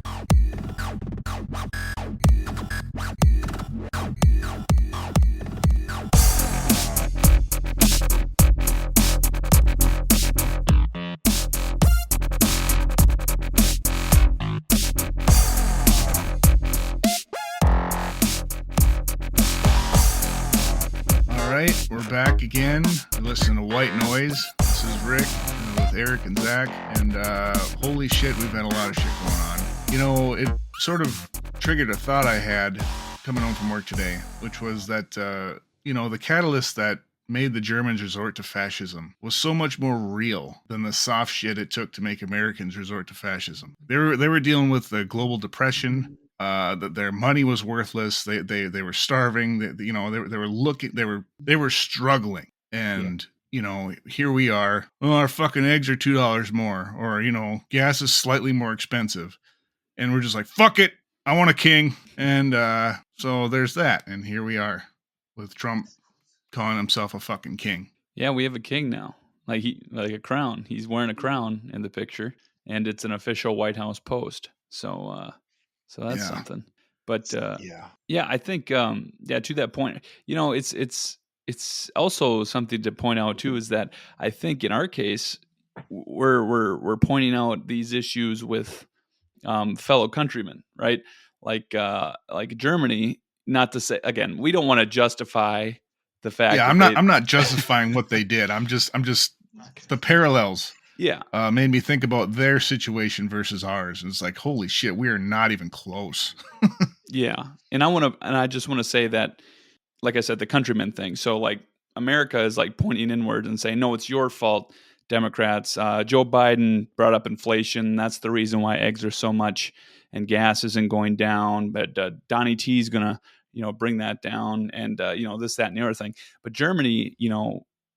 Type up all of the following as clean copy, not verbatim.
All right, we're back again. Listen to White Noise. This is Rick with Eric and Zach, and holy shit, we've had a lot of shit going on. You know, it sort of triggered a thought I had coming home from work today, which was that the catalyst that made the Germans resort to fascism was so much more real than the soft shit it took to make Americans resort to fascism. They were dealing with the global depression. That their money was worthless. They were starving. They were struggling, and here we are. Oh, our fucking eggs are $2 more, or gas is slightly more expensive, and we're just like, fuck it, I want a king. And so there's that, and here we are with Trump calling himself a fucking king. Yeah, we have a king now, like a crown. He's wearing a crown in the picture, and it's an official White House post. So that's something. But I think to that point, it's also something to point out too, is that I think in our case we're pointing out these issues with fellow countrymen, right? Like Germany. Not to say, again, we don't want to justify the fact. Yeah, I'm not justifying what they did. I'm just the parallels. Yeah, made me think about their situation versus ours, and it's like, holy shit, we are not even close. Yeah, and I just want to say that, like I said, the countrymen thing. So like America is like pointing inward and saying, no, it's your fault, Democrats. Joe Biden brought up inflation. That's the reason why eggs are so much and gas isn't going down. But Donnie T is gonna bring that down, and this, that, and the other thing. But Germany,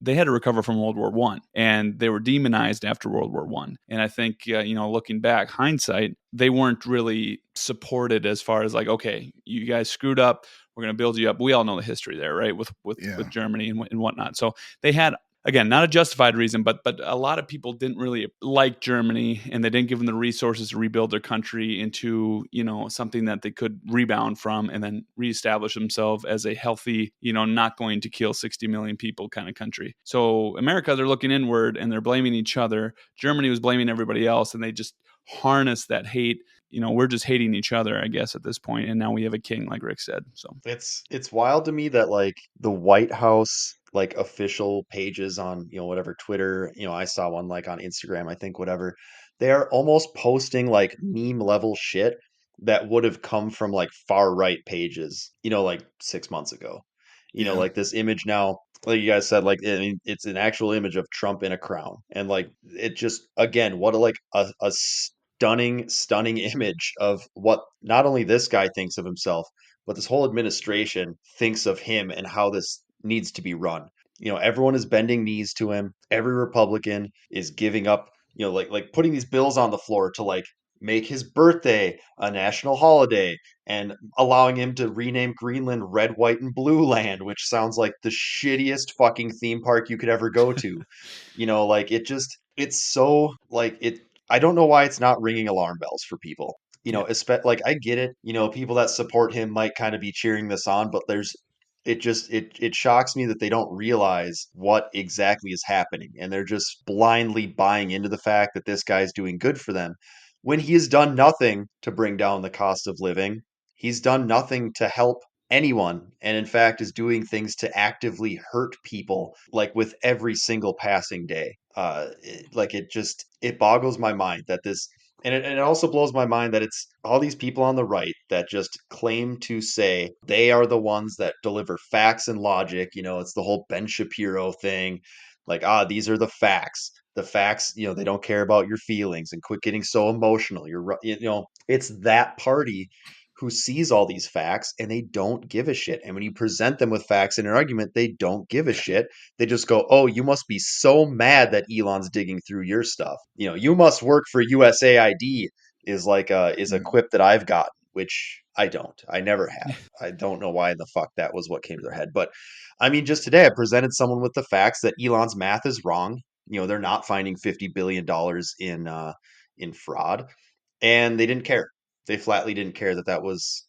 they had to recover from World War I, and they were demonized after World War I. And I think, looking back, hindsight, they weren't really supported as far as like, okay, you guys screwed up, we're going to build you up. We all know the history there, right? With Germany and whatnot. So they had, again, not a justified reason, but a lot of people didn't really like Germany, and they didn't give them the resources to rebuild their country into, something that they could rebound from and then reestablish themselves as a healthy, not going to kill 60 million people kind of country. So America, they're looking inward and they're blaming each other. Germany was blaming everybody else, and they just harnessed that hate. We're just hating each other, I guess, at this point. And now we have a king, like Rick said. So it's wild to me that like the White House like official pages on whatever Twitter, I saw one like on Instagram, I think, whatever, they are almost posting like meme level shit that would have come from like far right pages, like 6 months ago. Like this image now, like you guys said, like, I mean, it's an actual image of Trump in a crown, and like it just, again, what a stunning image of what not only this guy thinks of himself, but this whole administration thinks of him and how this needs to be run. Everyone is bending knees to him. Every Republican is giving up, like putting these bills on the floor to like make his birthday a national holiday, and allowing him to rename Greenland Red, White, and Blue Land, which sounds like the shittiest fucking theme park you could ever go to. Like it's so like it. I don't know why it's not ringing alarm bells for people. Like I get it. People that support him might kind of be cheering this on, but it shocks me that they don't realize what exactly is happening, and they're just blindly buying into the fact that this guy's doing good for them when he has done nothing to bring down the cost of living. He's done nothing to help anyone, and in fact is doing things to actively hurt people like with every single passing day. It boggles my mind that this, and it also blows my mind that it's all these people on the right that just claim to say they are the ones that deliver facts and logic. It's the whole Ben Shapiro thing. Like, these are the facts. The facts, they don't care about your feelings, and quit getting so emotional. It's that party who sees all these facts and they don't give a shit. And when you present them with facts in an argument, they don't give a shit. They just go, "Oh, you must be so mad that Elon's digging through your stuff. You must work for USAID," is a quip that I've gotten, which I don't. I never have. I don't know why the fuck that was what came to their head. But I mean, just today I presented someone with the facts that Elon's math is wrong. They're not finding $50 billion in fraud, and they didn't care. they flatly didn't care that was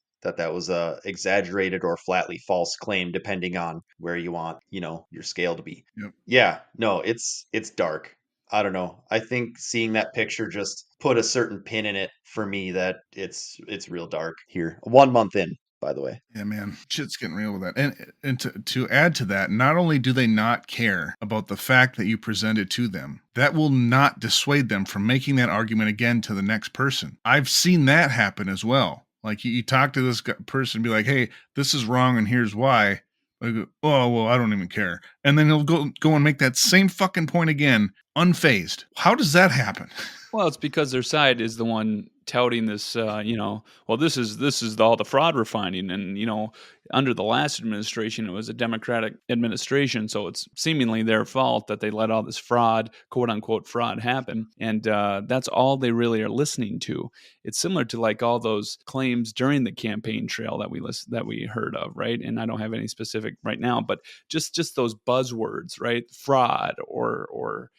a exaggerated or flatly false claim, depending on where you want, your scale to be. Yep. Yeah, no, it's dark. I don't know. I think seeing that picture just put a certain pin in it for me that it's real dark here. 1 month in, by the way. Yeah, man, shit's getting real with that. And to add to that, not only do they not care about the fact that you presented to them, that will not dissuade them from making that argument again to the next person. I've seen that happen as well. Like you talk to this person, and be like, "Hey, this is wrong, and here's why." Like, oh well, I don't even care, and then he'll go and make that same fucking point again, unfazed. How does that happen? Well, it's because their side is the one touting this, well, this is all the fraud we're finding, and under the last administration, it was a Democratic administration, so it's seemingly their fault that they let all this fraud, quote unquote, fraud happen, and that's all they really are listening to. It's similar to like all those claims during the campaign trail that we heard of, right? And I don't have any specific right now, but just those buzzwords, right? Fraud or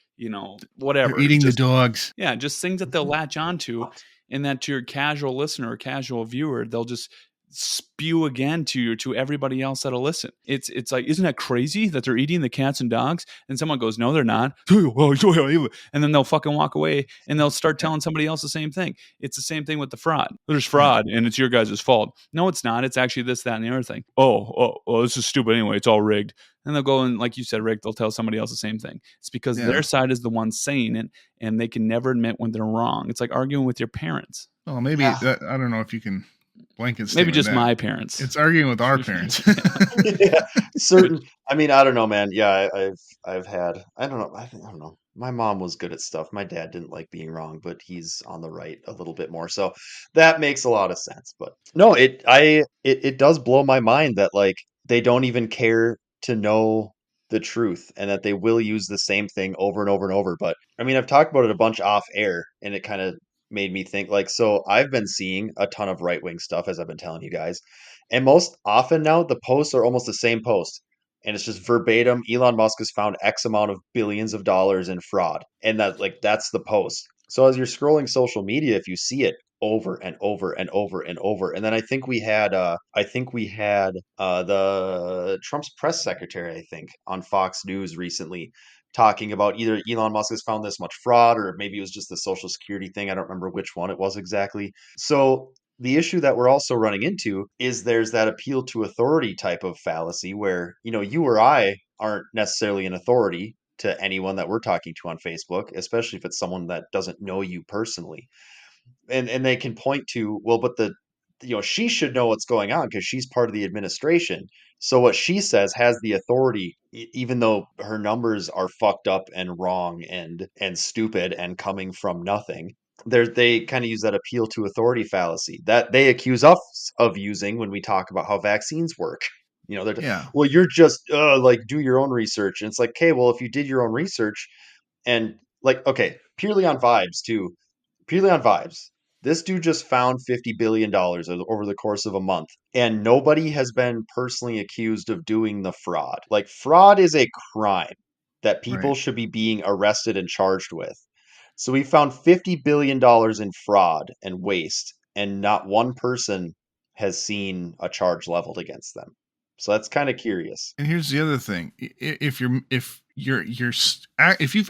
whatever. They're eating the dogs. Yeah, just things that they'll latch onto, and that to your casual listener or casual viewer, they'll just spew again to everybody else that'll listen. It's like, isn't that crazy that they're eating the cats and dogs? And someone goes, no, they're not. And then they'll fucking walk away and they'll start telling somebody else the same thing. It's the same thing with the fraud. There's fraud and it's your guys' fault. No, it's not. It's actually this, that, and the other thing. Oh, this is stupid anyway. It's all rigged. And they'll go and, like you said, Rick, they'll tell somebody else the same thing. It's because their side is the one saying it, and they can never admit when they're wrong. It's like arguing with your parents. Well, maybe I don't know if you can blanket. Maybe just my parents. It's arguing with our parents. Yeah, certain. I mean, I don't know, man. Yeah, I've had. I don't know. I don't know. My mom was good at stuff. My dad didn't like being wrong, but he's on the right a little bit more. So that makes a lot of sense. But no, it does blow my mind that like they don't even care to know the truth, and that they will use the same thing over and over and over. But I mean, I've talked about it a bunch off air, and it kind of made me think like, so I've been seeing a ton of right wing stuff, as I've been telling you guys, and most often now the posts are almost the same post. And it's just verbatim. Elon Musk has found X amount of billions of dollars in fraud. And that's the post. So as you're scrolling social media, if you see it over and over and over and over, and then I think we had the Trump's press secretary, I think, on Fox News recently talking about either Elon Musk has found this much fraud, or maybe it was just the Social Security thing. I don't remember which one it was exactly. So the issue that we're also running into is there's that appeal to authority type of fallacy where, you or I aren't necessarily an authority to anyone that we're talking to on Facebook, especially if it's someone that doesn't know you personally. And they can point to, well, but she should know what's going on because she's part of the administration. So what she says has the authority, even though her numbers are fucked up and wrong and stupid and coming from nothing. They kind of use that appeal to authority fallacy that they accuse us of using when we talk about how vaccines work. Well, you're just like, do your own research. And it's like, okay, well, if you did your own research and like, okay, purely on vibes, this dude just found $50 billion over the course of a month, and nobody has been personally accused of doing the fraud. Like, fraud is a crime that people should be being arrested and charged with. So we found $50 billion in fraud and waste, and not one person has seen a charge leveled against them. So that's kind of curious. And here's the other thing: if you've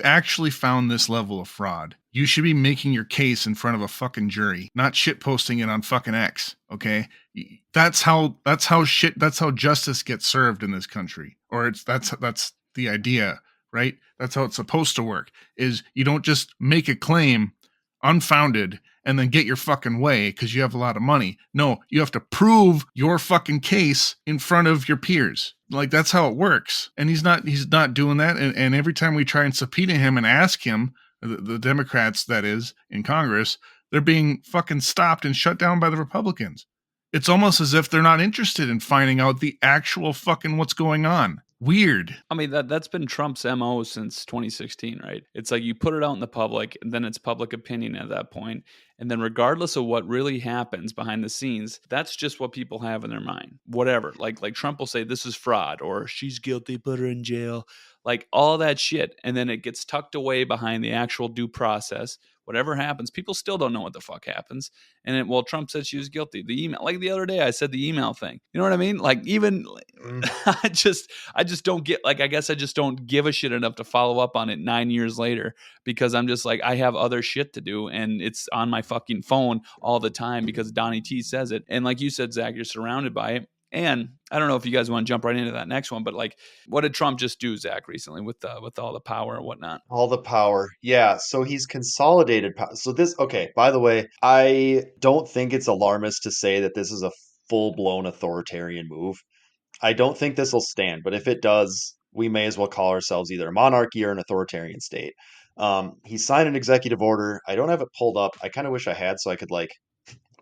actually found this level of fraud, you should be making your case in front of a fucking jury, not shit posting it on fucking X. Okay, that's how justice gets served in this country, or that's the idea, right? That's how it's supposed to work. Is you don't just make a claim unfounded and then get your fucking way because you have a lot of money. No, you have to prove your fucking case in front of your peers. Like, that's how it works. And he's not doing that. And every time we try and subpoena him and ask him, the Democrats, that is, in Congress, they're being fucking stopped and shut down by the Republicans. It's almost as if they're not interested in finding out the actual fucking what's going on. Weird. I mean, that's been Trump's MO since 2016, right? It's like you put it out in the public, and then it's public opinion at that point. And then regardless of what really happens behind the scenes, that's just what people have in their mind. Whatever. Like Trump will say, this is fraud, or she's guilty, put her in jail. Like all that shit. And then it gets tucked away behind the actual due process, whatever happens, people still don't know what the fuck happens. And it, well, Trump said she was guilty. The email, like the other day, I said the email thing. You know what I mean? Like even Mm. I just don't get, like, I guess I just don't give a shit enough to follow up on it 9 years later, because I'm just like, I have other shit to do, and it's on my fucking phone all the time because Donnie T says it. And like you said, Zach, you're surrounded by it. And I don't know if you guys want to jump right into that next one, but like, what did Trump just do, Zach, recently with all the power and whatnot? All the power. Yeah, so he's consolidated power. So this, okay, by the way, I don't think it's alarmist to say that this is a full-blown authoritarian move. I don't think this will stand, but if it does, we may as well call ourselves either a monarchy or an authoritarian state. He signed an executive order. I don't have it pulled up. I kind of wish I had so I could like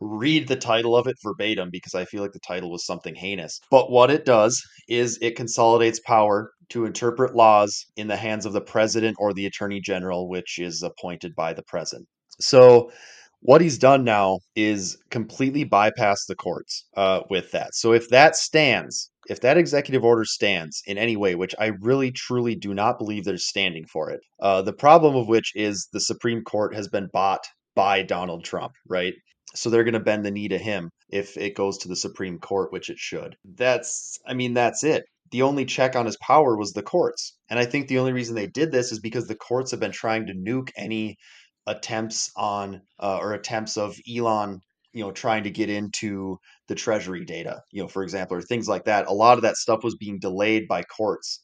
read the title of it verbatim because I feel like the title was something heinous. But what it does is it consolidates power to interpret laws in the hands of the president or the attorney general, which is appointed by the president. So what he's done now is completely bypass the courts with that. So if that stands, if that executive order stands in any way, which I really truly do not believe they're standing for it, the problem of which is the Supreme Court has been bought by Donald Trump, right? So they're going to bend the knee to him if it goes to the Supreme Court, which it should. I mean, that's it. The only check on his power was the courts. And I think the only reason they did this is because the courts have been trying to nuke any attempts on or attempts of Elon, trying to get into the treasury data, for example, or things like that. A lot of that stuff was being delayed by courts,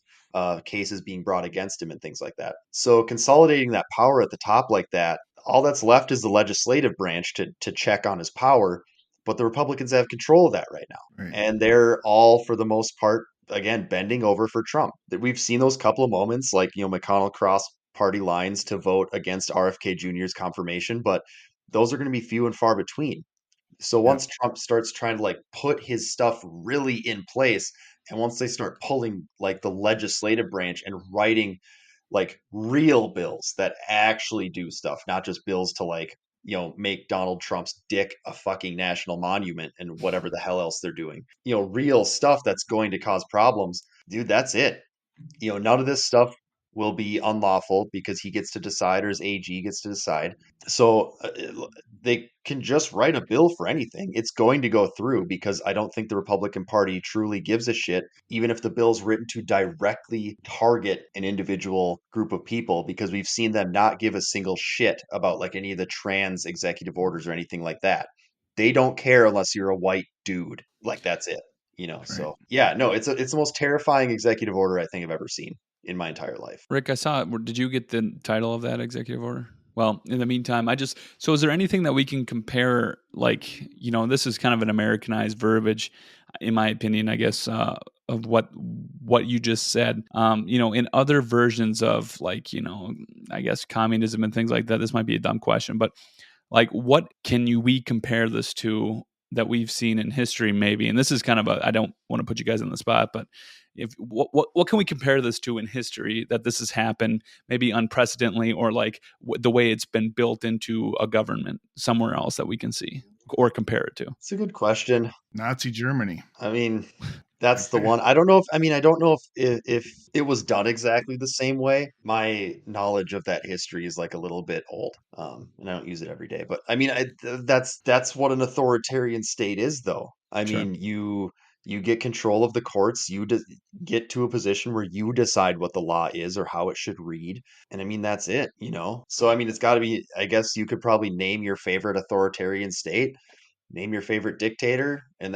cases being brought against him and things like that. So consolidating that power at the top like that, all that's left is the legislative branch to check on his power. But the Republicans have control of that right now. Right. And they're all, for the most part, again, bending over for Trump. We've seen those couple of moments, like, McConnell crossed party lines to vote against RFK Jr.'s confirmation, but those are going to be few and far between. So once Trump starts trying to like put his stuff really in place, and once they start pulling like the legislative branch and writing like real bills that actually do stuff, not just bills to like, make Donald Trump's dick a fucking national monument and whatever the hell else they're doing, real stuff that's going to cause problems, dude, that's it. None of this stuff will be unlawful because he gets to decide or his AG gets to decide. So they can just write a bill for anything. It's going to go through because I don't think the Republican Party truly gives a shit, even if the bill's written to directly target an individual group of people, because we've seen them not give a single shit about like any of the trans executive orders or anything like that. They don't care unless you're a white dude. Like that's it. So yeah, no, it's the most terrifying executive order I think I've ever seen in my entire life. Rick, I saw it. Did you get the title of that executive order? Well, in the meantime, so is there anything that we can compare, like, this is kind of an Americanized verbiage, in my opinion, I guess, of what you just said, in other versions of like, I guess communism and things like that. This might be a dumb question, but like, what can we compare this to that we've seen in history maybe? And this is kind of I don't want to put you guys on the spot, but what can we compare this to in history that this has happened maybe unprecedentedly, or like the way it's been built into a government somewhere else that we can see or compare it to? It's a good question. Nazi Germany. I mean, that's the one. I don't know if it was done exactly the same way. My knowledge of that history is like a little bit old, and I don't use it every day. But I mean, that's what an authoritarian state is, though. I Sure. mean, you get control of the courts. You get to a position where you decide what the law is or how it should read, and I mean that's it. So I mean, it's got to be. I guess you could probably name your favorite authoritarian state, name your favorite dictator, and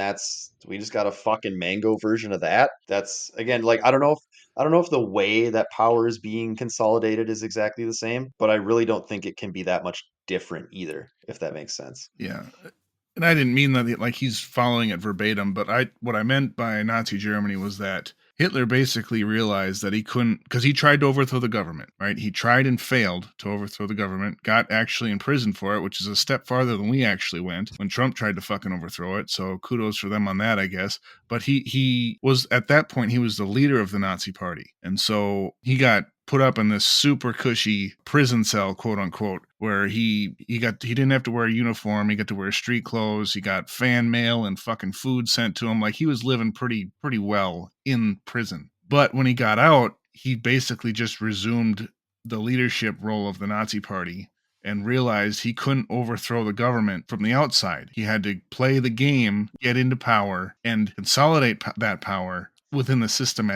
we just got a fucking mango version of that. That's again, like, I don't know if the way that power is being consolidated is exactly the same, but I really don't think it can be that much different either, if that makes sense. Yeah. And I didn't mean that like he's following it verbatim, but what I meant by Nazi Germany was that Hitler basically realized that he couldn't, because he tried to overthrow the government, right? He tried and failed to overthrow the government, got actually in prison for it, which is a step farther than we actually went when Trump tried to fucking overthrow it. So kudos for them on that, I guess. But he was, at that point, he was the leader of the Nazi party. And so he got put up in this super cushy prison cell, quote unquote, where he didn't have to wear a uniform. He got to wear street clothes. He got fan mail and fucking food sent to him. Like, he was living pretty well in prison. But when he got out, he basically just resumed the leadership role of the Nazi party and realized he couldn't overthrow the government from the outside. He had to play the game, get into power, and consolidate that power within the system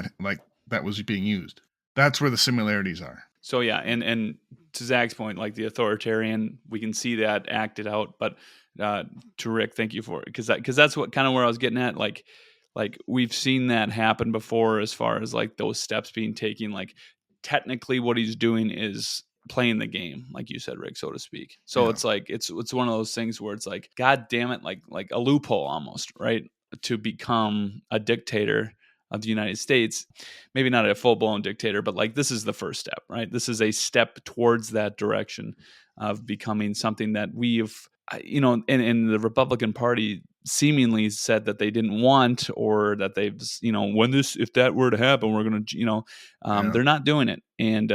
that was being used. That's where the similarities are. So yeah, and to Zach's point, like the authoritarian, we can see that acted out. But to Rick, thank you for it, because that's what kind of where I was getting at. Like we've seen that happen before, as far as like those steps being taken. Like technically, what he's doing is playing the game, like you said, Rick, so to speak. So it's like it's one of those things where it's like, God damn it, like a loophole almost, right, to become a dictator of the United States. Maybe not a full-blown dictator, but like this is the first step, right? This is a step towards that direction of becoming something that we've, and the Republican Party seemingly said that they didn't want, or that they've, if that were to happen, we're going to, they're not doing it. And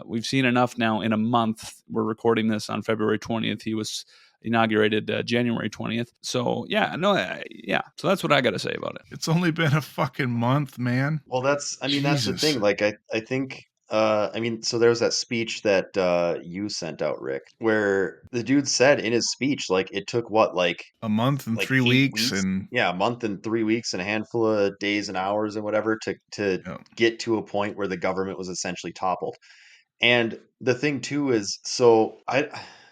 we've seen enough now in a month. We're recording this on February 20th. He was inaugurated January 20th. So so that's what I got to say about it. It's only been a fucking month, man. Well, that's the thing. Like, I think, so there was that speech that you sent out, Rick, where the dude said in his speech, like, it took what, like a month and like 3 weeks, and a month and 3 weeks and a handful of days and hours and whatever to get to a point where the government was essentially toppled. And the thing too is, so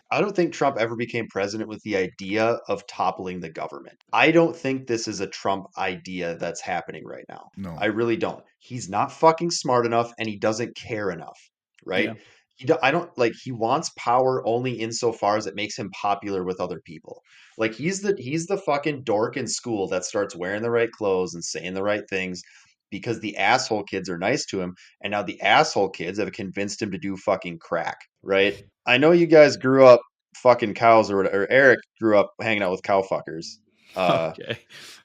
I don't think Trump ever became president with the idea of toppling the government. I don't think this is a Trump idea that's happening right now. No. I really don't. He's not fucking smart enough, and he doesn't care enough, right? Yeah. He wants power only insofar as it makes him popular with other people. Like he's the fucking dork in school that starts wearing the right clothes and saying the right things because the asshole kids are nice to him, and now the asshole kids have convinced him to do fucking crack, right? I know you guys grew up fucking cows, or Eric grew up hanging out with cow fuckers. Okay.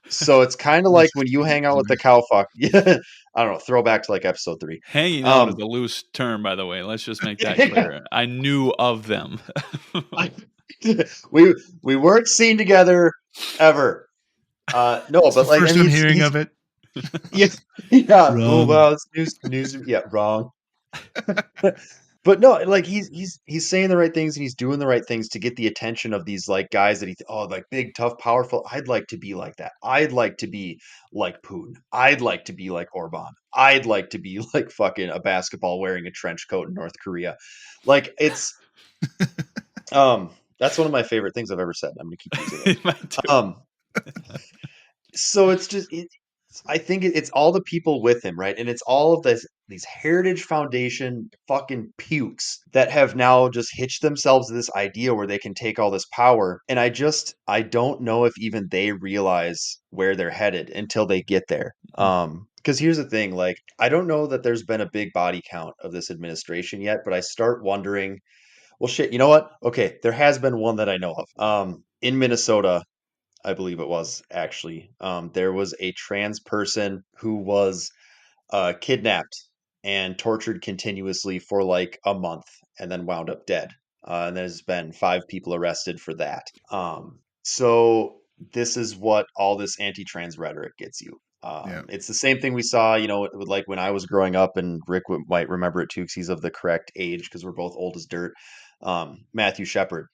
So it's kind of like when you hang out with the cow fuck. Yeah, I don't know. Throwback to like episode 3. Hanging out is a loose term, by the way. Let's just make that clear. I knew of them. we weren't seen together ever. No, but like, first I'm hearing of it. Yeah. Wrong. Oh wow, it's news. Yeah, wrong. But no, like he's saying the right things and he's doing the right things to get the attention of these like guys that like big, tough, powerful. I'd like to be like that. I'd like to be like Putin. I'd like to be like Orban. I'd like to be like fucking a basketball wearing a trench coat in North Korea. Like it's that's one of my favorite things I've ever said. I'm gonna keep using it. So it's just I think it's all the people with him, right? And it's all of these Heritage Foundation fucking pukes that have now just hitched themselves to this idea where they can take all this power. And I don't know if even they realize where they're headed until they get there. Because here's the thing, like, I don't know that there's been a big body count of this administration yet, but I start wondering, well, shit, you know what? Okay, there has been one that I know of. In Minnesota, I believe it was actually. There was a trans person who was kidnapped and tortured continuously for like a month and then wound up dead. And there's been 5 people arrested for that. So this is what all this anti-trans rhetoric gets you. It's the same thing we saw, with like when I was growing up, and Rick might remember it too because he's of the correct age because we're both old as dirt. Matthew Shepard,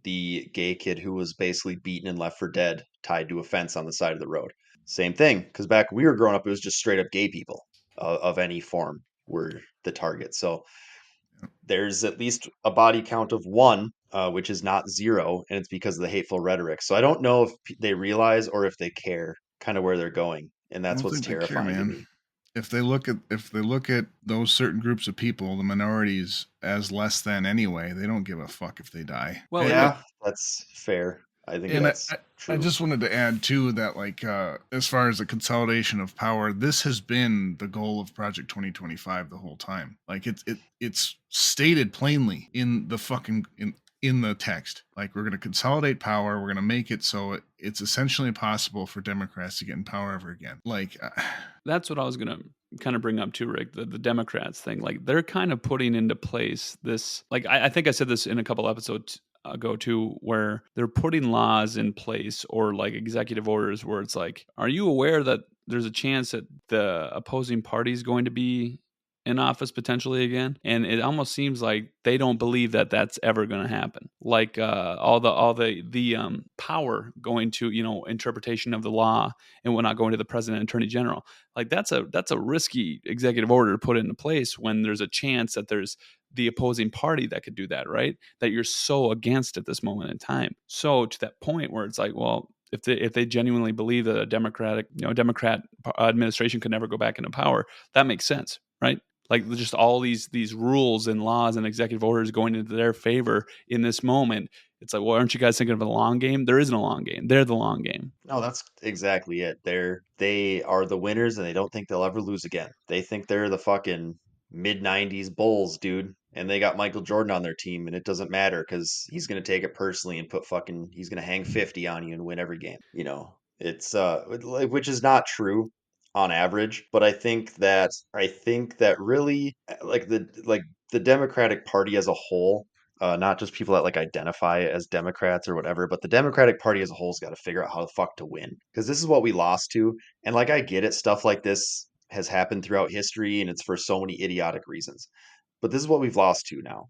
the gay kid who was basically beaten and left for dead, tied to a fence on the side of the road. Same thing, because back when we were growing up, it was just straight up gay people of any form were the target. So there's at least a body count of 1, which is not 0, and it's because of the hateful rhetoric. So I don't know if they realize or if they care kind of where they're going, and that's what's terrifying to me. If they look at those certain groups of people, the minorities, as less than anyway, they don't give a fuck if they die. Well, yeah, that's fair. I think that's true. I just wanted to add too that, like, as far as the consolidation of power, this has been the goal of Project 2025 the whole time. Like it's stated plainly in the fucking in the text. Like, we're going to consolidate power. We're going to make it so it's essentially impossible for Democrats to get in power ever again. Like, that's what I was going to kind of bring up too, Rick, the Democrats thing. Like, they're kind of putting into place this, like, I think I said this in a couple episodes ago too, where they're putting laws in place or like executive orders where it's like, are you aware that there's a chance that the opposing party is going to be in office potentially again, and it almost seems like they don't believe that that's ever going to happen. Like all the power going to interpretation of the law and whatnot going to the president and attorney general. Like that's a risky executive order to put into place when there's a chance that there's the opposing party that could do that, right? That you're so against at this moment in time. So to that point where it's like, well, if they genuinely believe that a Democrat administration could never go back into power, that makes sense, right? Like just all these rules and laws and executive orders going into their favor in this moment. It's like, well, aren't you guys thinking of a long game? There isn't a long game. They're the long game. No, that's exactly it. They are the winners and they don't think they'll ever lose again. They think they're the fucking mid 90s Bulls, dude. And they got Michael Jordan on their team and it doesn't matter because he's gonna take it personally and he's gonna hang 50 on you and win every game. It's which is not true on average, but I think that really like the Democratic Party as a whole, not just people that like identify as Democrats or whatever, but the Democratic Party as a whole's got to figure out how the fuck to win because this is what we lost to. And like I get it, stuff like this has happened throughout history, and it's for so many idiotic reasons. But this is what we've lost to now,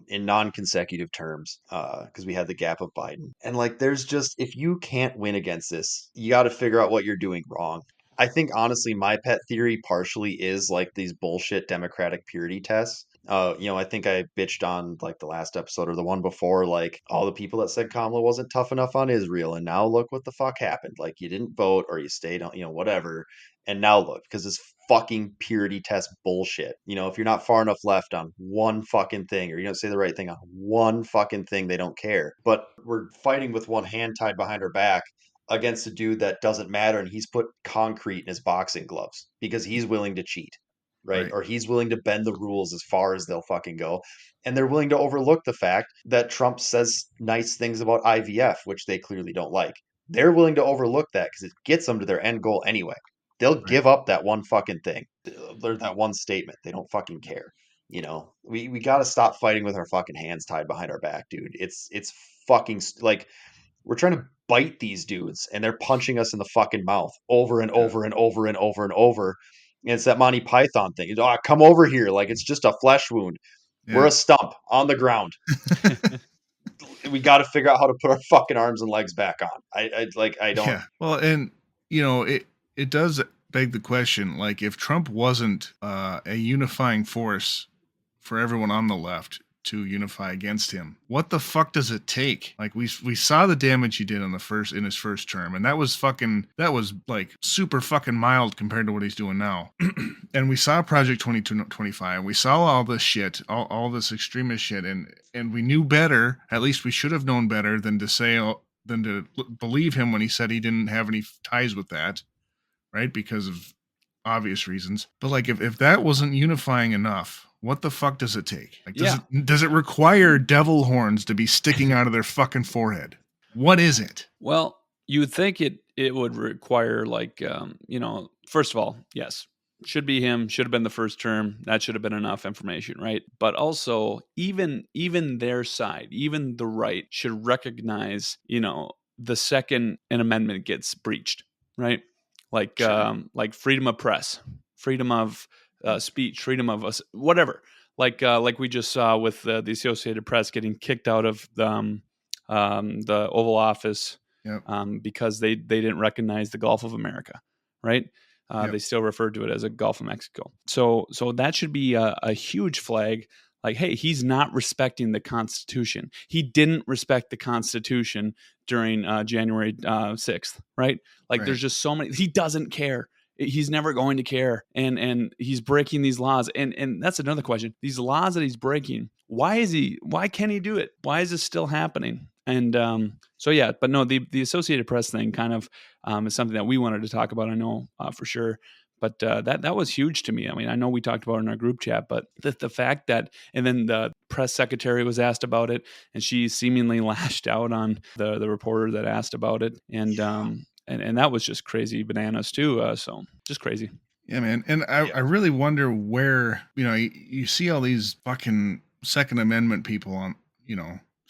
in non-consecutive terms, because we had the gap of Biden. And like, there's just if you can't win against this, you got to figure out what you're doing wrong. I think honestly, my pet theory partially is like these bullshit Democratic purity tests. I think I bitched on like the last episode or the one before, like all the people that said Kamala wasn't tough enough on Israel, and now look what the fuck happened. Like you didn't vote or you stayed on, whatever, and now look because this fucking purity test bullshit. If you're not far enough left on one fucking thing, or you don't say the right thing on one fucking thing, they don't care. But we're fighting with one hand tied behind our back against a dude that doesn't matter, and he's put concrete in his boxing gloves because he's willing to cheat, right? Right. Or he's willing to bend the rules as far as they'll fucking go. And they're willing to overlook the fact that Trump says nice things about IVF, which they clearly don't like. They're willing to overlook that because it gets them to their end goal anyway. They'll give up that one fucking thing, or that one statement. They don't fucking care. We got to stop fighting with our fucking hands tied behind our back, dude. It's fucking like we're trying to bite these dudes and they're punching us in the fucking mouth over and over and over and over and over. And it's that Monty Python thing. Come over here. Like it's just a flesh wound. We're Yeah. a stump on the ground. We got to figure out how to put our fucking arms and legs back on. I don't. Yeah. Well, and it does beg the question, like if Trump wasn't a unifying force for everyone on the left to unify against him, what the fuck does it take? Like we saw the damage he did in his first term, and that was like super fucking mild compared to what he's doing now. And we saw Project 2025. We saw all this shit, all this extremist shit, and we knew better. At least we should have known better than to believe him when he said he didn't have any ties with that, right? Because of obvious reasons. But like if that wasn't unifying enough, what the fuck does it take? Like does it require devil horns to be sticking out of their fucking forehead? What is it? Well, you would think it would require like first of all, yes, should be him, should have been the first term. That should have been enough information, right? But also even their side, even the right should recognize, the second an amendment gets breached, right? Like like freedom of press, freedom of speech, freedom of us, whatever. Like we just saw with the Associated Press getting kicked out of the Oval Office. Yep. Because they didn't recognize the Gulf of America, right? Yep. They still referred to it as a Gulf of Mexico. So that should be a huge flag. Like, hey, he's not respecting the Constitution. He didn't respect the Constitution during January 6th, right? Like, There's just so many. He doesn't care. He's never going to care, and he's breaking these laws. And that's another question. These laws that he's breaking, why can't he do it? Why is this still happening? And so yeah, but no, the Associated Press thing kind of is something that we wanted to talk about. I know for sure, but that was huge to me. I mean, I know we talked about it in our group chat, but the fact that, and then the press secretary was asked about it, and she seemingly lashed out on the reporter that asked about it, and and that was just crazy bananas too. So just crazy. Yeah, man. And I really wonder where you see all these fucking Second Amendment people on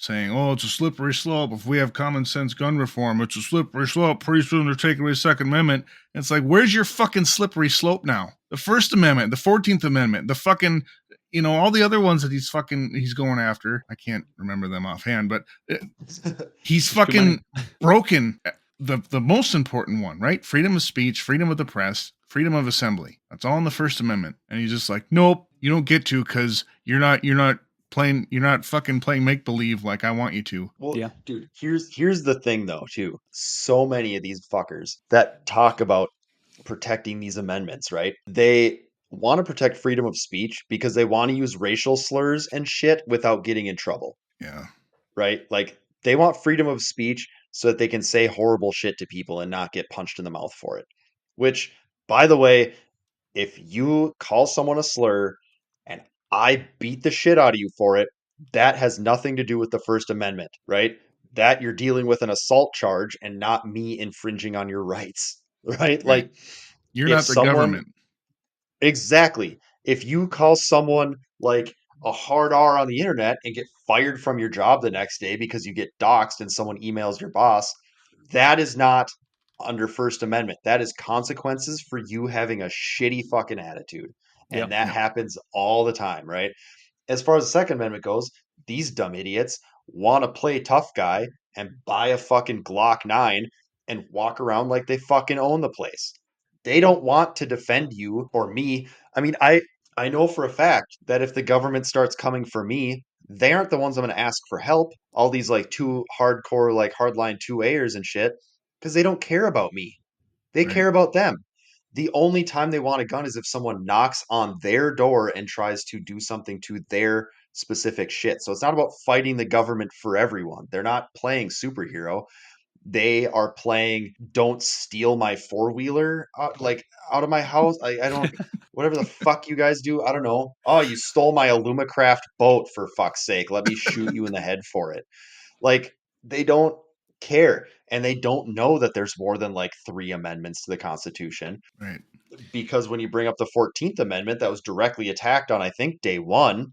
saying, "Oh, it's a slippery slope. If we have common sense gun reform, it's a slippery slope. Pretty soon they're taking away the Second Amendment." And it's like, where's your fucking slippery slope now? The First Amendment, the 14th Amendment, the fucking, all the other ones that he's going after. I can't remember them offhand, but he's fucking broken the most important one, right? Freedom of speech, freedom of the press, freedom of assembly. That's all in the First Amendment. And he's just like, nope, you don't get to, because you're not fucking playing make believe like I want you to. Well, Yeah. dude, here's the thing though, too. So many of these fuckers that talk about protecting these amendments, right? They want to protect freedom of speech because they want to use racial slurs and shit without getting in trouble, Yeah. right? Like they want freedom of speech so that they can say horrible shit to people and not get punched in the mouth for it. Which, by the way, if you call someone a slur and I beat the shit out of you for it, that has nothing to do with the First Amendment, right? That you're dealing with an assault charge and not me infringing on your rights, right? Right. Like You're if not the someone government. exactly, if you call someone like a hard R on the internet and get fired from your job the next day because you get doxxed and someone emails your boss, that is not under First Amendment. That is consequences for you having a shitty fucking attitude. Yep. And that Yep. happens all the time, right? As far as the Second Amendment goes, these dumb idiots want to play tough guy and buy a fucking Glock 9 and walk around like they fucking own the place. They don't want to defend you or me. I mean, I know for a fact that if the government starts coming for me, they aren't the ones I'm going to ask for help. All these like two hardcore, like hardline 2A'ers and shit, because they don't care about me. They Right. care about them. The only time they want a gun is if someone knocks on their door and tries to do something to their specific shit. So it's not about fighting the government for everyone. They're not playing superhero. They are playing don't steal my four-wheeler out of my house. I don't whatever the fuck you guys do. I don't know. Oh, you stole my Alumacraft boat for fuck's sake. Let me shoot you in the head for it. Like they don't care and they don't know that there's more than like 3 amendments to the Constitution Right. because when you bring up the 14th Amendment that was directly attacked on I think day 1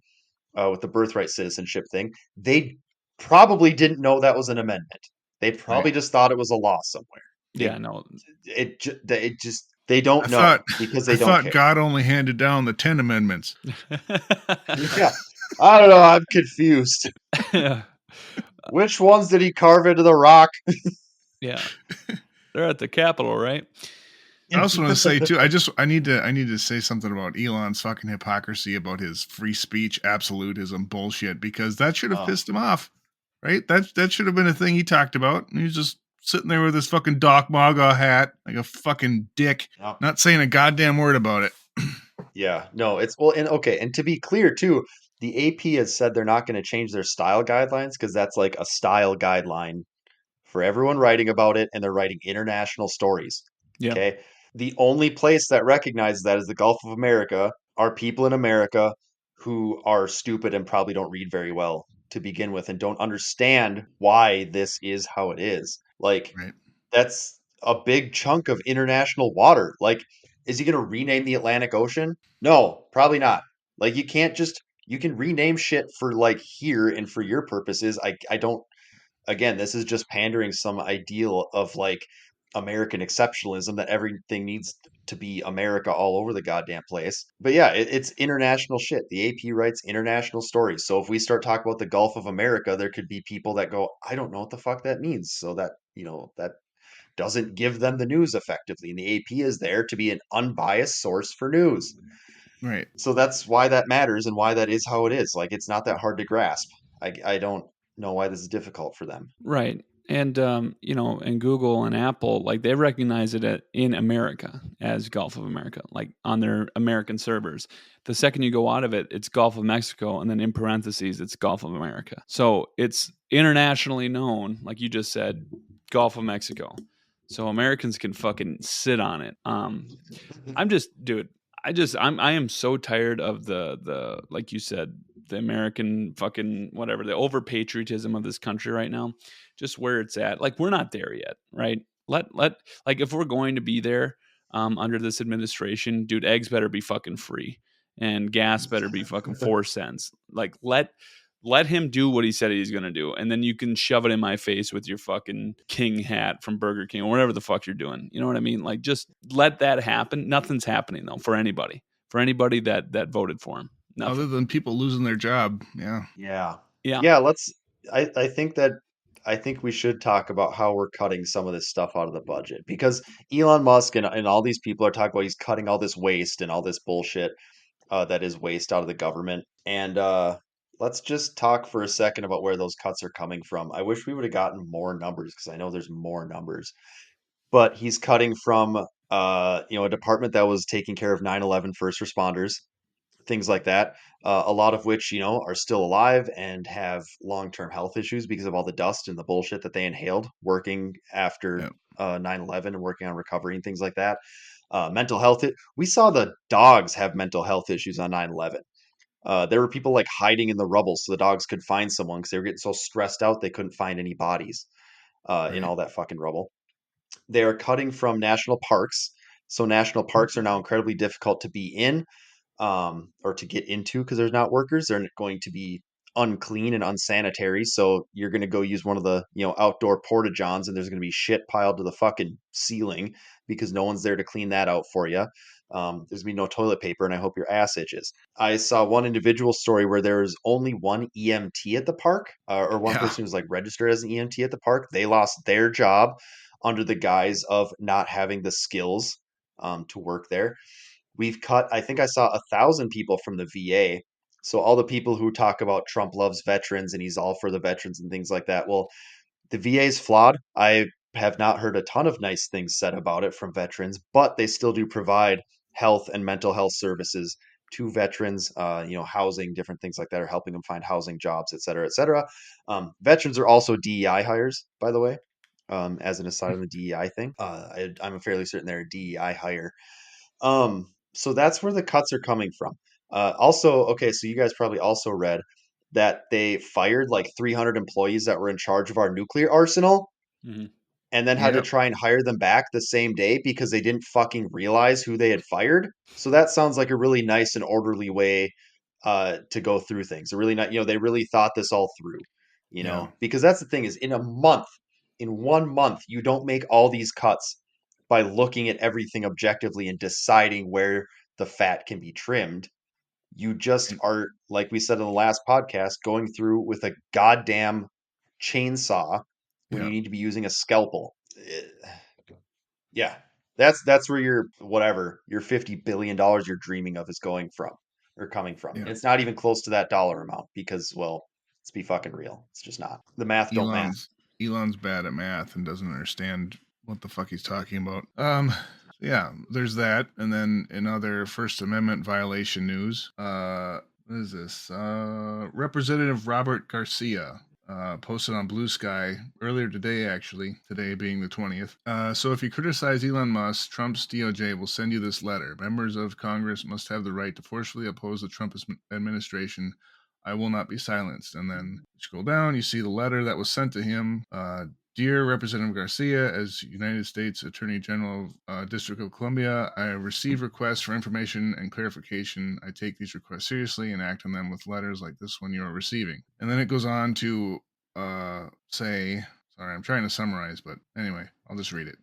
with the birthright citizenship thing, they probably didn't know that was an amendment. They probably just thought it was a law somewhere. Yeah, no. They don't know because they I don't thought care. God only handed down the 10 amendments. Yeah. I don't know, I'm confused. Which ones did he carve into the rock? Yeah. They're at the Capitol, right? I also want to say too, I need to say something about Elon's fucking hypocrisy about his free speech absolutism bullshit, because that should have pissed him off. Right? That should have been a thing he talked about. And he's just sitting there with his fucking Doc Maga hat like a fucking dick, not saying a goddamn word about it. Yeah, no, it's well, and okay, and to be clear too, the AP has said they're not going to change their style guidelines because that's like a style guideline for everyone writing about it, and they're writing international stories. Yeah. Okay, the only place that recognizes that is the Gulf of America. Are people in America who are stupid and probably don't read very well to begin with, and don't understand why this is how it is. Like Right. that's a big chunk of international water. Like, is he going to rename the Atlantic Ocean? No, probably not. Like, you can't just you can rename shit for like here and for your purposes. I don't. Again, this is just pandering some ideal of like American exceptionalism that everything needs to be America all over the goddamn place. But yeah, it's international shit. The AP writes international stories. So if we start talking about the Gulf of America, there could be people that go, I don't know what the fuck that means. So that, that doesn't give them the news effectively. And the AP is there to be an unbiased source for news. Right. So that's why that matters and why that is how it is. Like, it's not that hard to grasp. I don't know why this is difficult for them. Right. And, and Google and Apple, like they recognize it in America as Gulf of America, like on their American servers. The second you go out of it, it's Gulf of Mexico. And then in parentheses, it's Gulf of America. So it's internationally known, like you just said, Gulf of Mexico. So Americans can fucking sit on it. I'm just, dude, I am so tired of the like you said, the American fucking whatever, the over patriotism of this country right now, just where it's at. Like we're not there yet, right? Let like if we're going to be there under this administration, dude, eggs better be fucking free and gas better be fucking 4 cents. Like let Let him do what he said he's going to do. And then you can shove it in my face with your fucking King hat from Burger King or whatever the fuck you're doing. You know what I mean? Like, just let that happen. Nothing's happening, though, for anybody. For anybody that voted for him. Nothing. Other than people losing their job. Yeah. Yeah. Yeah. Yeah, I think we should talk about how we're cutting some of this stuff out of the budget, because Elon Musk and all these people are talking about he's cutting all this waste and all this bullshit that is waste out of the government. And let's just talk for a second about where those cuts are coming from. I wish we would have gotten more numbers, because I know there's more numbers. But he's cutting from a department that was taking care of 9/11 first responders, things like that. A lot of which, are still alive and have long-term health issues because of all the dust and the bullshit that they inhaled working after Yep. 9/11 and working on recovery and things like that. Mental health. We saw the dogs have mental health issues on 9/11. There were people like hiding in the rubble so the dogs could find someone because they were getting so stressed out they couldn't find any bodies in Right. all that fucking rubble. They are cutting from national parks. So national parks are now incredibly difficult to be in, or to get into, because there's not workers. They're going to be unclean and unsanitary. So you're going to go use one of the outdoor porta johns, and there's going to be shit piled to the fucking ceiling because no one's there to clean that out for you. There's going to be no toilet paper, and I hope your ass itches. I saw one individual story where there was only one EMT at the park, or one Yeah. person who was like registered as an EMT at the park. They lost their job under the guise of not having the skills to work there. We've cut, I think I saw 1,000 people from the VA. So all the people who talk about Trump loves veterans and he's all for the veterans and things like that. Well, the VA is flawed. I have not heard a ton of nice things said about it from veterans, but they still do provide health and mental health services to veterans, housing, different things like that, or helping them find housing, jobs, et cetera, et cetera. Veterans are also DEI hires, by the way, as an aside on the DEI thing. I'm fairly certain they're a DEI hire. So that's where the cuts are coming from. Also, okay, so you guys probably also read that they fired like 300 employees that were in charge of our nuclear arsenal, Mhm. and then had to Yep. try and hire them back the same day because they didn't fucking realize who they had fired. So that sounds like a really nice and orderly way to go through things. A really not, they really thought this all through, Yeah. because that's the thing is, in 1 month, you don't make all these cuts by looking at everything objectively and deciding where the fat can be trimmed. You just Right. are, like we said in the last podcast, going through with a goddamn chainsaw when Yeah. you need to be using a scalpel. Yeah, that's where your $50 billion you're dreaming of is going from, or coming from. Yeah. And it's not even close to that dollar amount because, well, let's be fucking real. It's just not. The math don't math. Elon's bad at math and doesn't understand what the fuck he's talking about. Yeah, there's that. And then in other First Amendment violation news, what is this? Representative Robert Garcia posted on Blue Sky earlier today, actually, today being the 20th. So if you criticize Elon Musk, Trump's DOJ will send you this letter. Members of Congress must have the right to forcefully oppose the Trump administration. I will not be silenced. And then you scroll down, you see the letter that was sent to him. Dear Representative Garcia, as United States Attorney General, District of Columbia, I have received requests for information and clarification. I take these requests seriously and act on them with letters like this one you are receiving. And then it goes on to say, sorry, I'm trying to summarize, but anyway, I'll just read it.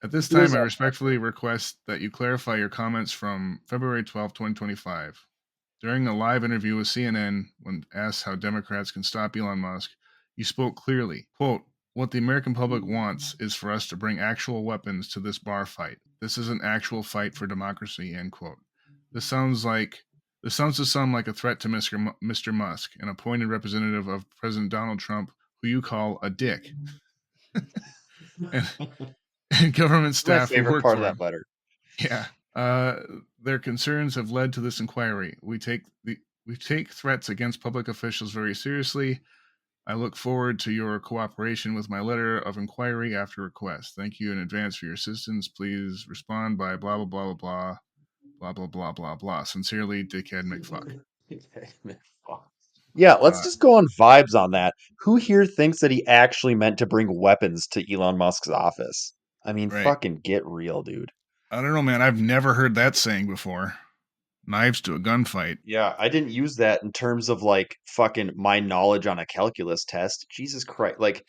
At this time, I respectfully request that you clarify your comments from February 12, 2025. During a live interview with CNN, when asked how Democrats can stop Elon Musk, you spoke clearly. Quote, what the American public wants is for us to bring actual weapons to this bar fight. This is an actual fight for democracy, end quote. This sounds to some like a threat to Mr. Musk, an appointed representative of President Donald Trump, who you call a dick. and government staff My favorite who work part for of him. that letter. Yeah. Their concerns have led to this inquiry. We take threats against public officials very seriously. I look forward to your cooperation with my letter of inquiry after request. Thank you in advance for your assistance. Please respond by blah, blah, blah, blah, blah, blah, blah, blah, blah. Sincerely, Dickhead McFuck. Yeah, let's just go on vibes on that. Who here thinks that he actually meant to bring weapons to Elon Musk's office? I mean, Right. fucking get real, dude. I don't know, man. I've never heard that saying before. knives to a gunfight. Yeah, I didn't use that in terms of like fucking my knowledge on a calculus test. Jesus Christ. Like,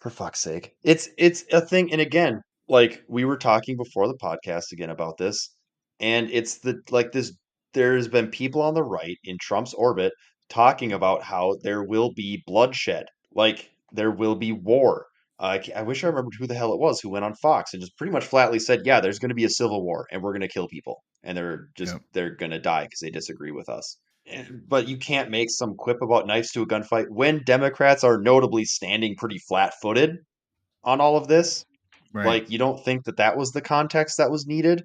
for fuck's sake. It's a thing. And again, like we were talking before the podcast again about this, and it's the like this there's been people on the right in Trump's orbit talking about how there will be bloodshed. Like there will be war. I wish I remembered who the hell it was who went on Fox and just pretty much flatly said, "Yeah, there's going to be a civil war, and we're going to kill people, and Yep. they're going to die because they disagree with us." But you can't make some quip about knives to a gunfight when Democrats are notably standing pretty flat-footed on all of this. Right. Like, you don't think that that was the context that was needed?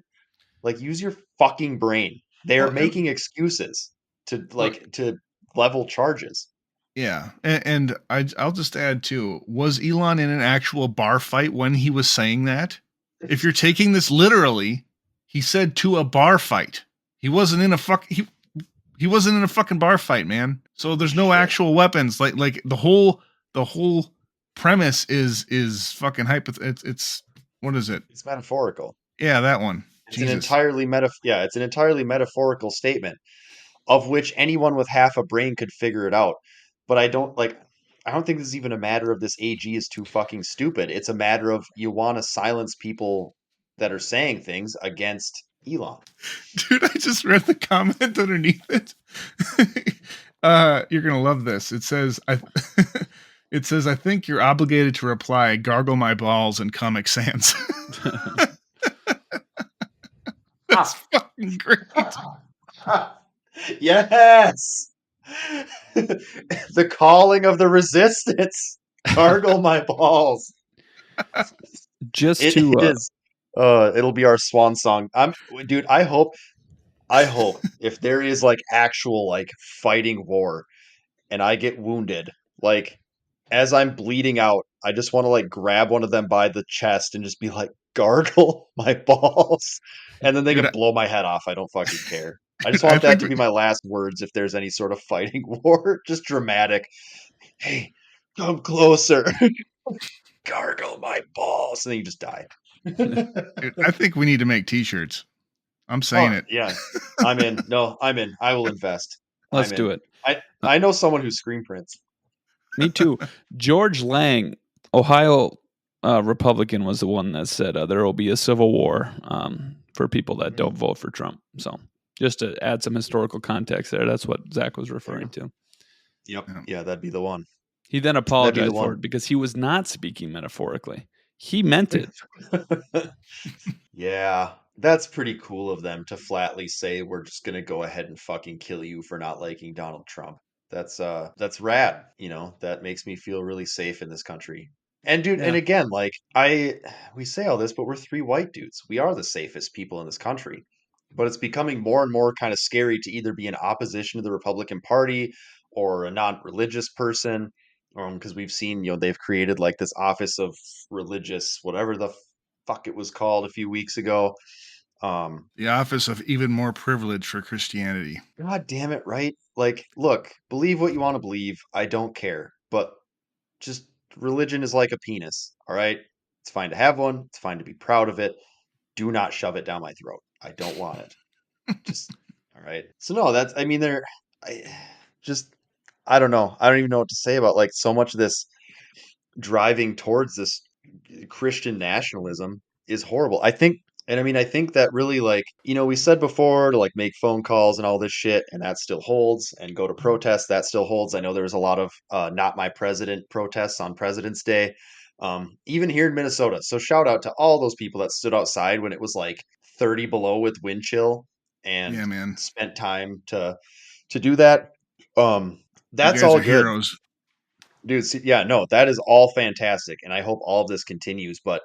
Like, use your fucking brain. They are Well, making excuses to look, to level charges. yeah, and I'll just add too. Was Elon in an actual bar fight when he was saying that? If you're taking this literally, he said to a bar fight. He wasn't in a he wasn't in a fucking bar fight, man. So there's no Shit. actual weapons. Like the whole premise is fucking it's what is it? It's metaphorical. Yeah, that one. It's Jesus. it's an entirely metaphorical statement of which anyone with half a brain could figure it out. But I don't think this is even a matter of this AG is too fucking stupid. It's a matter of you want to silence people that are saying things against Elon. Dude, I just read the comment underneath it. You're gonna love this. It says it says, I think you're obligated to reply, gargle my balls in Comic Sans. That's fucking great. Yes. The calling of the resistance. Gargle my balls. Just It to is. It'll be our swan song. Dude, I hope if there is like actual like fighting war and I get wounded, like as I'm bleeding out, I just want to like grab one of them by the chest and just be like, gargle my balls. And then they Dude, can blow my head off. I don't fucking care. I just I want that think to be my last words if there's any sort of fighting war. Just dramatic. Hey, come closer. Gargle my balls. And then you just die. dude, I think we need to make t-shirts. I'm saying it. Yeah. I'm in. No, I'm in. I will invest. let's I'm do in. it. I know someone who screen prints. Me too. George Lang, Ohio Republican, was the one that said there will be a civil war for people that don't vote for Trump. So just to add some historical context there, that's what Zach was referring to. Yep. Yeah, that'd be the one. He then apologized for one. it because he was not speaking metaphorically. He meant it. Yeah, that's pretty cool of them to flatly say we're just gonna go ahead and fucking kill you for not liking Donald Trump. That's rad, you know, that makes me feel really safe in this country. And dude, and Yeah. again, like we say all this, but we're three white dudes. We are the safest people in this country. But it's becoming more and more kind of scary to either be in opposition to the Republican Party or a non-religious person. Because we've seen, you know, they've created like this office of religious, whatever the fuck it was called a few weeks ago. The office of even more privilege for Christianity. God damn it, right? Like, look, believe what you want to believe. I don't care. But just religion is like a penis, all right? It's fine to have one. It's fine to be proud of it. Do not shove it down my throat. I don't want it. Just all right. So no, I mean, I just, I don't know. I don't even know what to say about like so much of this driving towards this Christian nationalism is horrible. I think that really like, you know, we said before to like make phone calls and all this shit, and that still holds, and go to protests, that still holds. I know there was a lot of not my president protests on President's Day, even here in Minnesota. So shout out to all those people that stood outside when it was like 30 below with wind chill and Yeah, man. spent time to do that. That's you guys all are good. heroes. Dude, yeah, no, that is all fantastic, and I hope all of this continues. But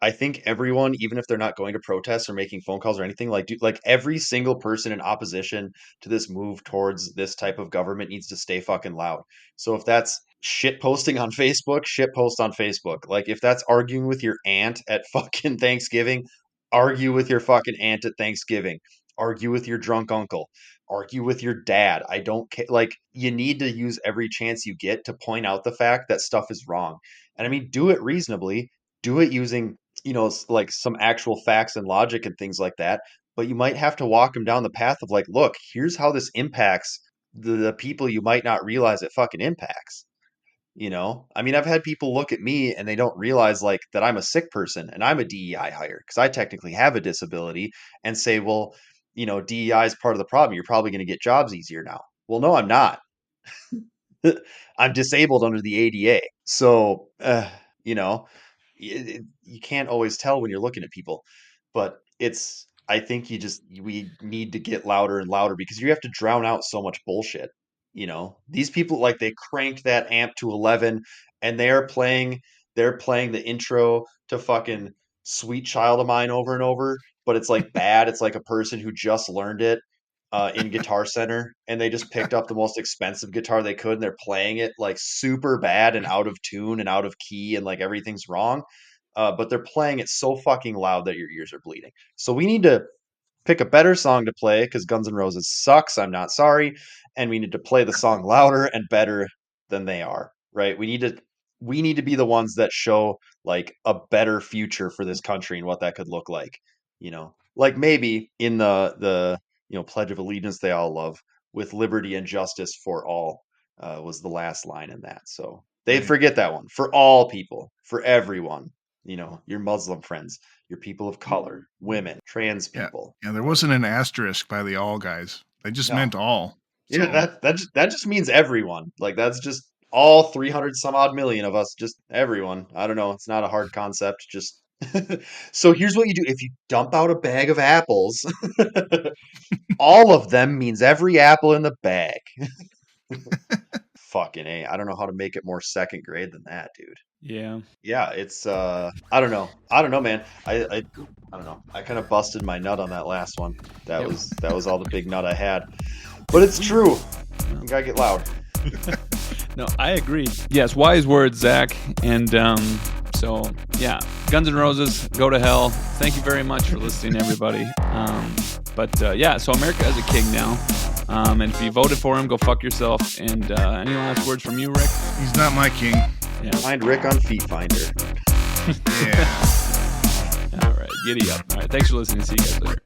I think everyone, even if they're not going to protests or making phone calls or anything, like, dude, like every single person in opposition to this move towards this type of government needs to stay fucking loud. So if that's shit posting on Facebook, shit post on Facebook. Like if that's arguing with your aunt at fucking Thanksgiving, argue with your fucking aunt at Thanksgiving. Argue with your drunk uncle. Argue with your dad. I don't care. Like, you need to use every chance you get to point out the fact that stuff is wrong. And I mean, do it reasonably, do it using, you know, like some actual facts and logic and things like that. but you might have to walk them down the path of like, look, here's how this impacts the people you might not realize it fucking impacts. You know, I mean, I've had people look at me and they don't realize like that I'm a sick person and I'm a DEI hire because I technically have a disability, and say, well, you know, DEI is part of the problem. You're probably going to get jobs easier now. Well, no, I'm not. I'm disabled under the ADA. So, you know, you can't always tell when you're looking at people, but I think we need to get louder and louder because you have to drown out so much bullshit. You know, these people, like, they cranked that amp to 11 and they're playing the intro to fucking Sweet Child of Mine over and over, but it's like bad. It's like a person who just learned it in Guitar Center, and they just picked up the most expensive guitar they could, and they're playing it like super bad and out of tune and out of key, and like everything's wrong. But they're playing it so fucking loud that your ears are bleeding. So we need to pick a better song to play because Guns N' Roses sucks. I'm not sorry. And we need to play the song louder and better than they are. Right? We need to be the ones that show like a better future for this country and what that could look like. You know, like maybe in the Pledge of Allegiance they all love, with liberty and justice for all, was the last line in that. So they'd forget that one. For all people, for everyone, you know, your Muslim friends, your people of color, women, trans people. Yeah, there wasn't an asterisk by the all guys. They just meant all. So. Yeah, that just means everyone. Like, that's just all 300 some odd million of us, just everyone. I don't know. It's not a hard concept. Just so here's what you do. If you dump out a bag of apples, all of them means every apple in the bag. Fucking A. I don't know how to make it more second grade than that, dude. Yeah. Yeah, it's I don't know, man. I don't know. I kind of busted my nut on that last one. That was all the big nut I had. But it's true. You gotta get loud. No, I agree. Yes, wise words, Zach. And so, yeah, Guns N' Roses, go to hell. Thank you very much for listening, everybody. Yeah, so America has a king now. And if you voted for him, go fuck yourself. And any last words from you, Rick? He's not my king. Yeah. Find Rick on Feet Finder. Yeah. All right, giddy up. All right, thanks for listening. See you guys later.